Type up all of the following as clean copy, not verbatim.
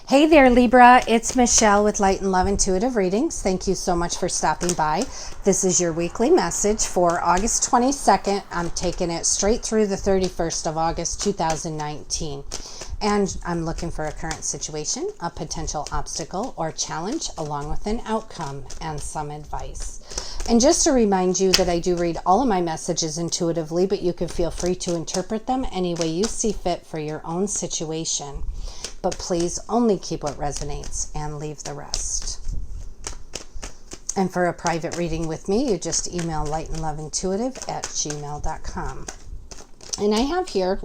Hey there, Libra. It's Michelle with Light and Love Intuitive Readings. Thank you so much for stopping by. This is your weekly message for August 22nd. I'm taking it straight through the 31st of August, 2019. And I'm looking for a current situation, a potential obstacle or challenge, along with an outcome and some advice. And just to remind you that I do read all of my messages intuitively, but you can feel free to interpret them any way you see fit for your own situation. But please only keep what resonates and leave the rest. And for a private reading with me, you just email lightandloveintuitive@gmail.com. And I have here,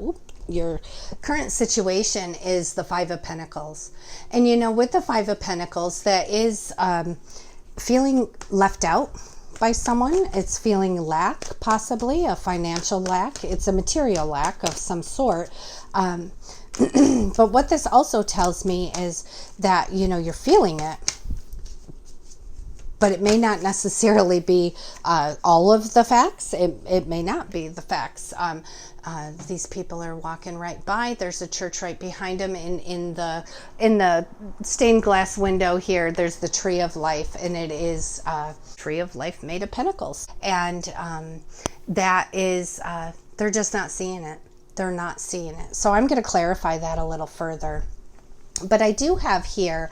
your current situation is the Five of Pentacles. And you know, with the Five of Pentacles, that is feeling left out by someone. It's feeling lack, possibly a financial lack. It's a material lack of some sort. But what this also tells me is that, you know, you're feeling it, but it may not necessarily be all of the facts. It may not be the facts. These people are walking right by. There's a church right behind them. In the stained glass window here, there's the Tree of Life, and it is a Tree of Life made of pentacles. And that is, they're just not seeing it. They're not seeing it. So I'm going to clarify that a little further. But I do have here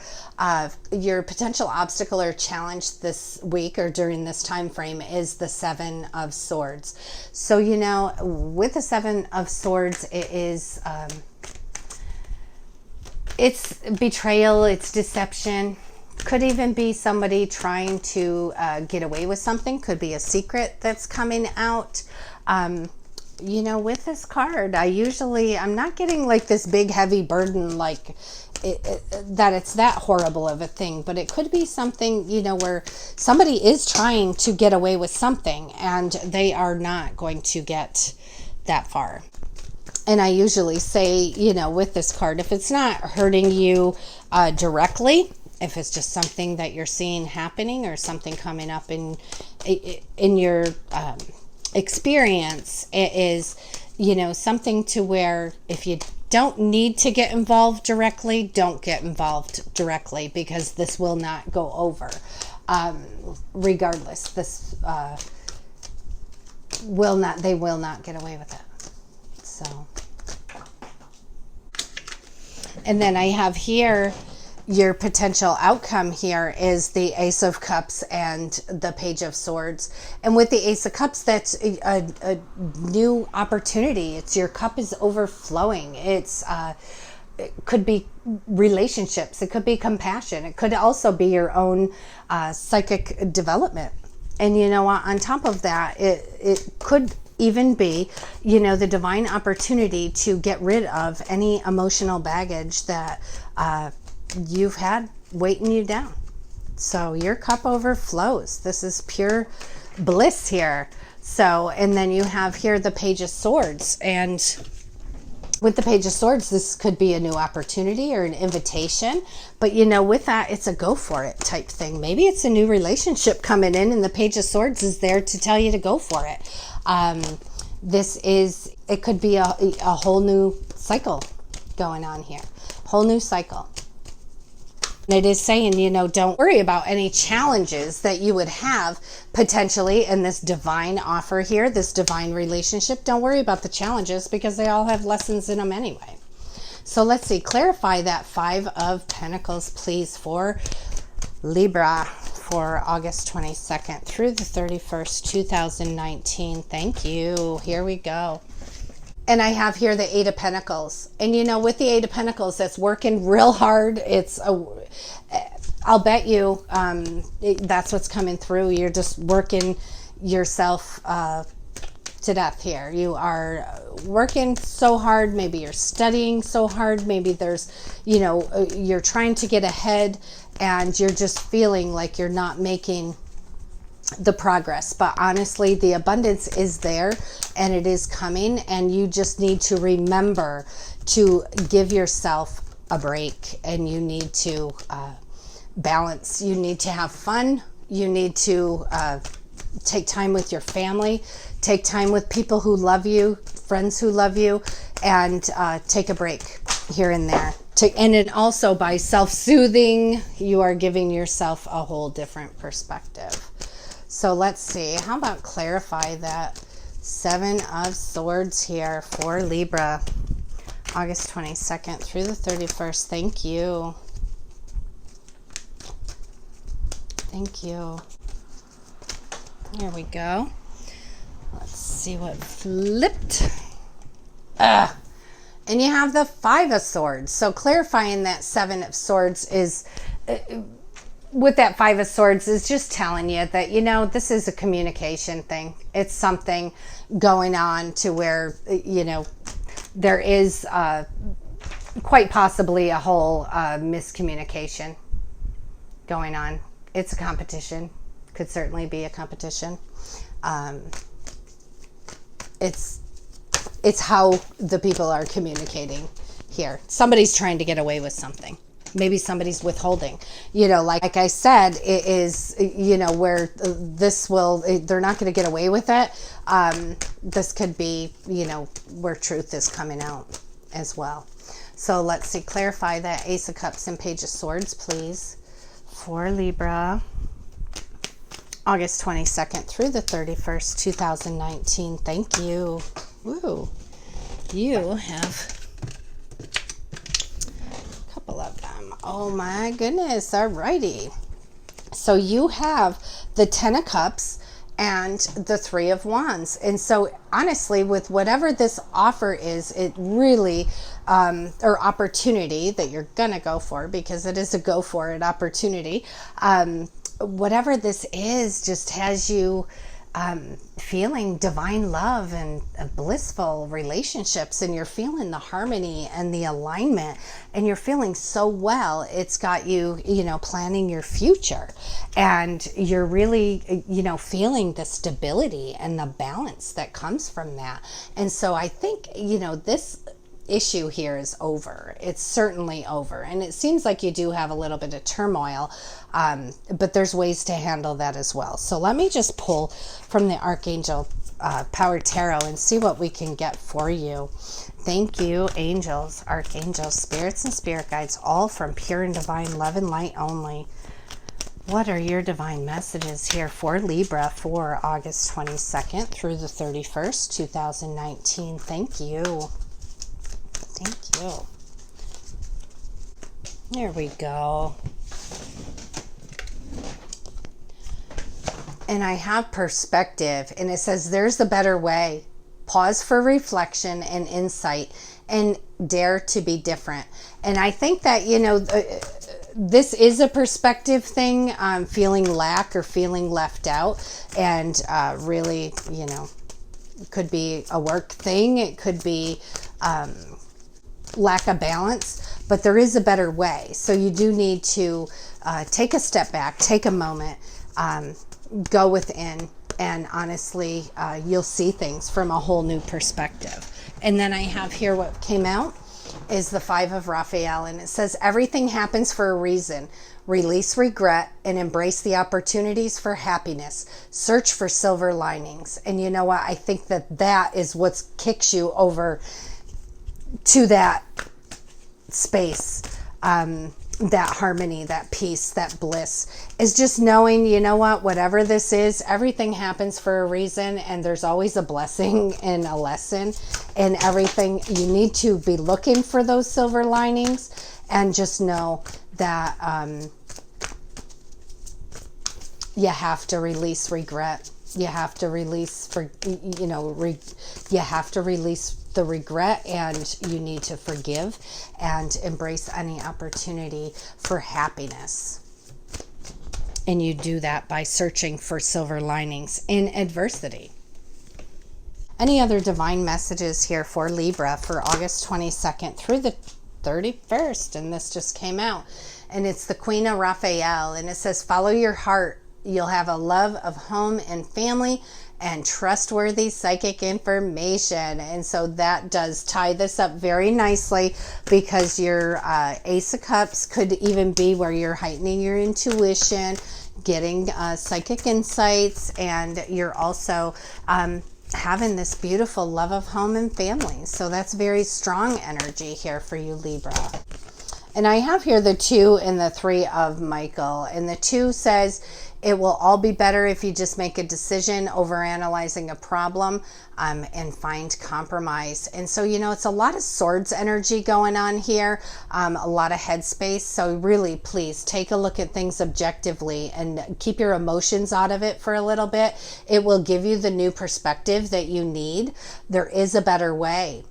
your potential obstacle or challenge this week or during this time frame is the Seven of Swords. So, you know, with the Seven of Swords, it is it's betrayal, it's deception. Could even be somebody trying to get away with something. Could be a secret that's coming out. You know, with this card, I'm not getting like this big heavy burden, like that it's that horrible of a thing, but it could be something, you know, where somebody is trying to get away with something and they are not going to get that far. And I usually say, you know, with this card, if it's not hurting you directly, if it's just something that you're seeing happening or something coming up in your experience, it is, you know, something to where if you don't need to get involved directly, don't get involved directly, because this will not go over. Regardless, this they will not get away with it. So, and then I have here your potential outcome here is the Ace of Cups and the Page of Swords. And with the Ace of Cups, that's a new opportunity. It's your cup is overflowing. It could be relationships. It could be compassion. It could also be your own psychic development. And, you know, on top of that, it could even be, you know, the divine opportunity to get rid of any emotional baggage that you've had weighting you down. So your cup overflows. This is pure bliss here. So, and then you have here the Page of Swords. And with the Page of Swords, this could be a new opportunity or an invitation. But, you know, with that, it's a go for it type thing. Maybe it's a new relationship coming in and the Page of Swords is there to tell you to go for it. It could be a whole new cycle going on here. Whole new cycle. And it is saying, you know, don't worry about any challenges that you would have potentially in this divine offer here, this divine relationship. Don't worry about the challenges because they all have lessons in them anyway. So let's see, clarify that Five of Pentacles, please, for Libra for August 22nd through the 31st, 2019. Thank you. Here we go. And I have here the Eight of Pentacles. And, you know, with the Eight of Pentacles, that's working real hard. I'll bet you that's what's coming through. You're just working yourself to death here. You are working so hard. Maybe you're studying so hard. Maybe there's, you know, you're trying to get ahead and you're just feeling like you're not making the progress. But honestly, the abundance is there and it is coming, and you just need to remember to give yourself a break, and you need to balance. You need to have fun. You need to take time with your family, take time with people who love you, friends who love you, and take a break here and there And then also by self-soothing, you are giving yourself a whole different perspective. So let's see, how about clarify that 7 of Swords here for Libra, August 22nd through the 31st. Thank you. Thank you. There we go. Let's see what flipped. And you have the 5 of Swords. So clarifying that 7 of Swords is, with that 5 of Swords, is just telling you that, you know, this is a communication thing. It's something going on to where, you know, there is quite possibly a whole miscommunication going on. It's a competition. Could certainly be a competition. It's how the people are communicating here. Somebody's trying to get away with something. Maybe somebody's withholding. You know, like I said, it is, you know, where this will, they're not going to get away with it. This could be, you know, where truth is coming out as well. So let's see, clarify that Ace of Cups and Page of Swords, please, for Libra, August 22nd through the 31st, 2019. Thank you. Woo. You have a couple of them. Oh my goodness. Alrighty. So you have the 10 of Cups and the 3 of Wands. And so honestly, with whatever this offer is, it really, or opportunity that you're going to go for, because it is a go for it opportunity, whatever this is just has you feeling divine love and blissful relationships, and you're feeling the harmony and the alignment, and you're feeling so well. It's got you, you know, planning your future, and you're really, you know, feeling the stability and the balance that comes from that. And so I think, you know, this issue here is over. It's certainly over. And it seems like you do have a little bit of turmoil, but there's ways to handle that as well. So let me just pull from the Archangel Power Tarot and see what we can get for you. Thank you, angels, archangels, spirits, and spirit guides, all from pure and divine love and light only. What are your divine messages here for Libra for August 22nd through the 31st, 2019? Thank you. Thank you. There we go. And I have perspective, and it says there's a better way. Pause for reflection and insight, and dare to be different. And I think that, you know, this is a perspective thing, feeling lack or feeling left out, and really, you know, it could be a work thing. It could be lack of balance, but there is a better way. So you do need to take a step back, take a moment, go within, and honestly, you'll see things from a whole new perspective. And then I have here what came out is the 5 of Raphael, and it says everything happens for a reason. Release regret and embrace the opportunities for happiness. Search for silver linings. And you know what? I think that that is what kicks you over to that space, that harmony, that peace, that bliss, is just knowing, you know what, whatever this is, everything happens for a reason, and there's always a blessing and a lesson in everything. You need to be looking for those silver linings, and just know that you have to release regret. You have to release, you have to release the regret, and you need to forgive and embrace any opportunity for happiness. And you do that by searching for silver linings in adversity. Any other divine messages here for Libra for August 22nd through the 31st? And this just came out, and it's the Queen of Raphael, and it says follow your heart. You'll have a love of home and family and trustworthy psychic information. And so that does tie this up very nicely, because your Ace of Cups could even be where you're heightening your intuition, getting psychic insights, and you're also having this beautiful love of home and family. So that's very strong energy here for you, Libra. And I have here the 2 and the 3 of Michael. And the 2 says, it will all be better if you just make a decision over analyzing a problem and find compromise. And so, it's a lot of swords energy going on here, a lot of headspace. So really, please take a look at things objectively and keep your emotions out of it for a little bit. It will give you the new perspective that you need. There is a better way.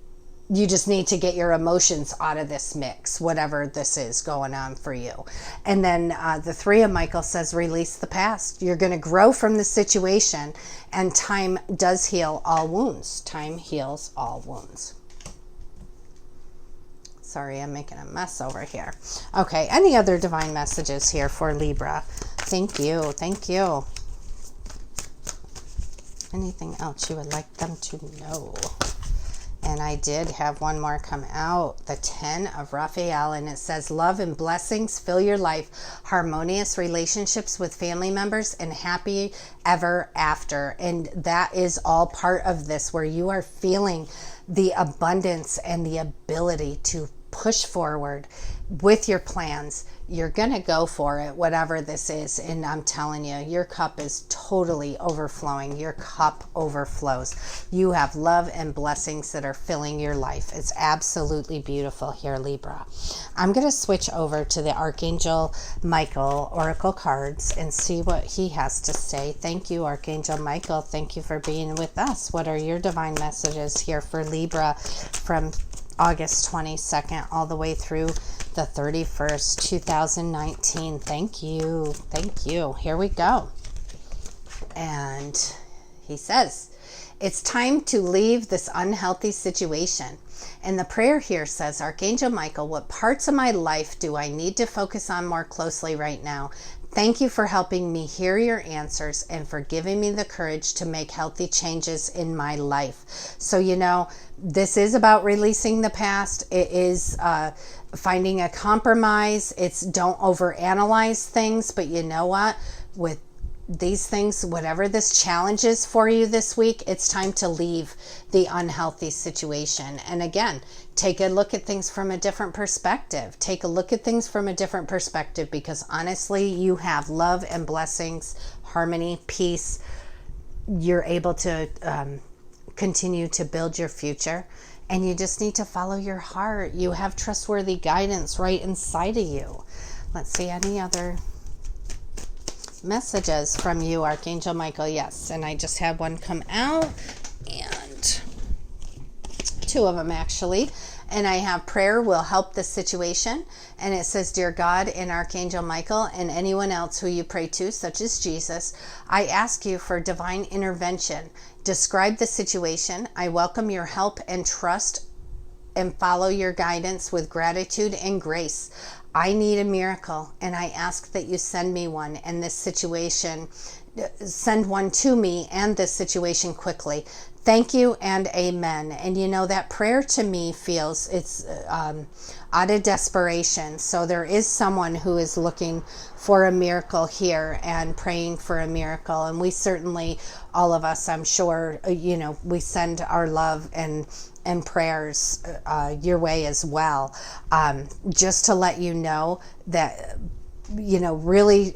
You just need to get your emotions out of this mix, whatever this is going on for you. And then the 3 of Michael says, release the past. You're going to grow from the situation, and time does heal all wounds. Time heals all wounds. Sorry, I'm making a mess over here. Okay, any other divine messages here for Libra? Thank you. Thank you. Anything else you would like them to know? And I did have one more come out, the 10 of Raphael, and it says, love and blessings fill your life, harmonious relationships with family members, and happy ever after. And that is all part of this, where you are feeling the abundance and the ability to push forward with your plans. You're going to go for it, whatever this is. And I'm telling you, your cup is totally overflowing. Your cup overflows. You have love and blessings that are filling your life. It's absolutely beautiful here, Libra. I'm going to switch over to the Archangel Michael Oracle cards and see what he has to say. Thank you, Archangel Michael. Thank you for being with us. What are your divine messages here for Libra from August 22nd all the way through the 31st, 2019. Thank you. Thank you. Here we go. And he says, it's time to leave this unhealthy situation. And the prayer here says, Archangel Michael, what parts of my life do I need to focus on more closely right now? Thank you for helping me hear your answers and for giving me the courage to make healthy changes in my life. So, this is about releasing the past. It is finding a compromise. It's don't overanalyze things. But you know what? With these things, whatever this challenge is for you this week, it's time to leave the unhealthy situation. And again, take a look at things from a different perspective. Take a look at things from a different perspective, because honestly, you have love and blessings, harmony, peace. You're able to continue to build your future, and you just need to follow your heart. You have trustworthy guidance right inside of you. Let's see any other messages from you, Archangel Michael. Yes, and I just had one come out, and 2 of them actually. And I have prayer will help the situation. And it says, dear God and Archangel Michael and anyone else who you pray to, such as Jesus, I ask you for divine intervention. Describe the situation. I welcome your help and trust and follow your guidance with gratitude and grace. I need a miracle, and I ask that you send me one, and this situation, send one to me and this situation quickly. Thank you and amen. And that prayer to me feels it's out of desperation. So there is someone who is looking for a miracle here and praying for a miracle. And we certainly, all of us, I'm sure, we send our love and prayers your way as well. Just to let you know that, really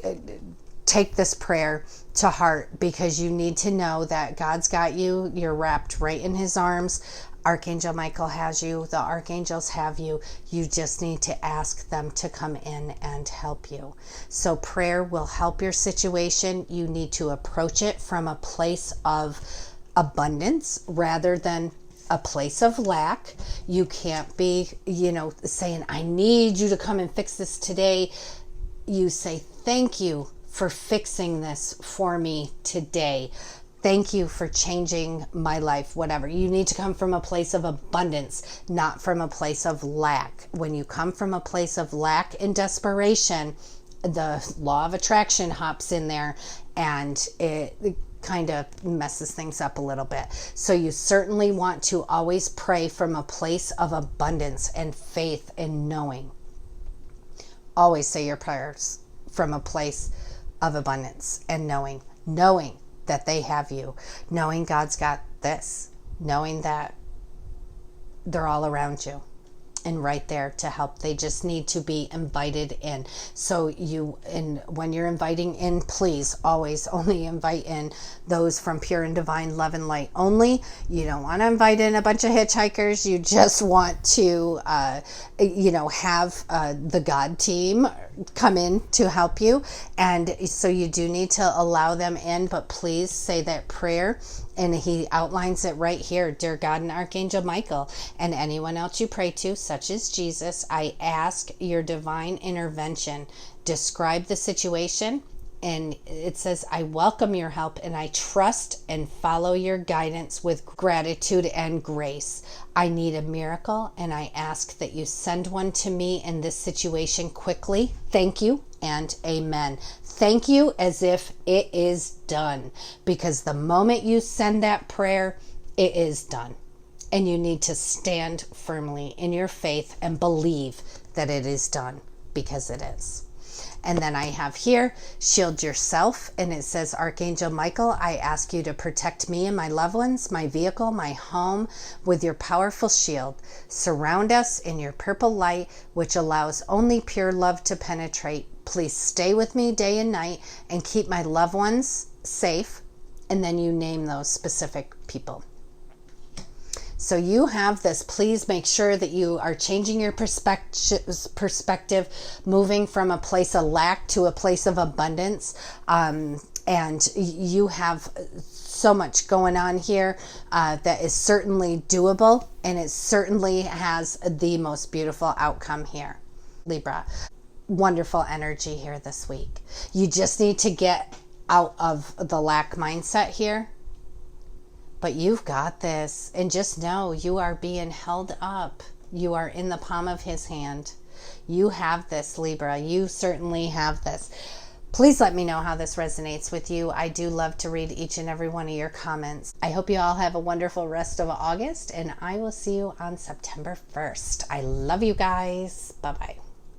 take this prayer to heart, because you need to know that God's got you. You're wrapped right in his arms. Archangel Michael has you. The archangels have you. You just need to ask them to come in and help you. So prayer will help your situation. You need to approach it from a place of abundance rather than a place of lack. You can't be, saying, I need you to come and fix this today. You say, thank you for fixing this for me today. Thank you for changing my life, whatever. You need to come from a place of abundance, not from a place of lack. When you come from a place of lack and desperation, the law of attraction hops in there, and it kind of messes things up a little bit. So you certainly want to always pray from a place of abundance and faith and knowing. Always say your prayers from a place of abundance and knowing that they have you, knowing God's got this, knowing that they're all around you. and right there to help. They just need to be invited in. So when you're inviting in, please always only invite in those from pure and divine love and light only. You don't want to invite in a bunch of hitchhikers. You just want to, have the God team come in to help you. And so you do need to allow them in, but please say that prayer. And he outlines it right here. Dear God and Archangel Michael, and anyone else you pray to, such as Jesus, I ask your divine intervention. Describe the situation. And it says, I welcome your help and I trust and follow your guidance with gratitude and grace. I need a miracle and I ask that you send one to me in this situation quickly. Thank you and amen. Thank you as if it is done, because the moment you send that prayer, it is done. And you need to stand firmly in your faith and believe that it is done, because it is. And then I have here, shield yourself. And it says, Archangel Michael, I ask you to protect me and my loved ones, my vehicle, my home with your powerful shield. Surround us in your purple light, which allows only pure love to penetrate. Please stay with me day and night and keep my loved ones safe. And then you name those specific people. So you have this. Please make sure that you are changing your perspective, moving from a place of lack to a place of abundance. And you have so much going on here that is certainly doable, and it certainly has the most beautiful outcome here. Libra, wonderful energy here this week. You just need to get out of the lack mindset here. But you've got this, and just know you are being held up. You are in the palm of his hand. You have this, Libra. You certainly have this. Please let me know how this resonates with you. I do love to read each and every one of your comments. I hope you all have a wonderful rest of August, and I will see you on September 1st. I love you guys. Bye-bye.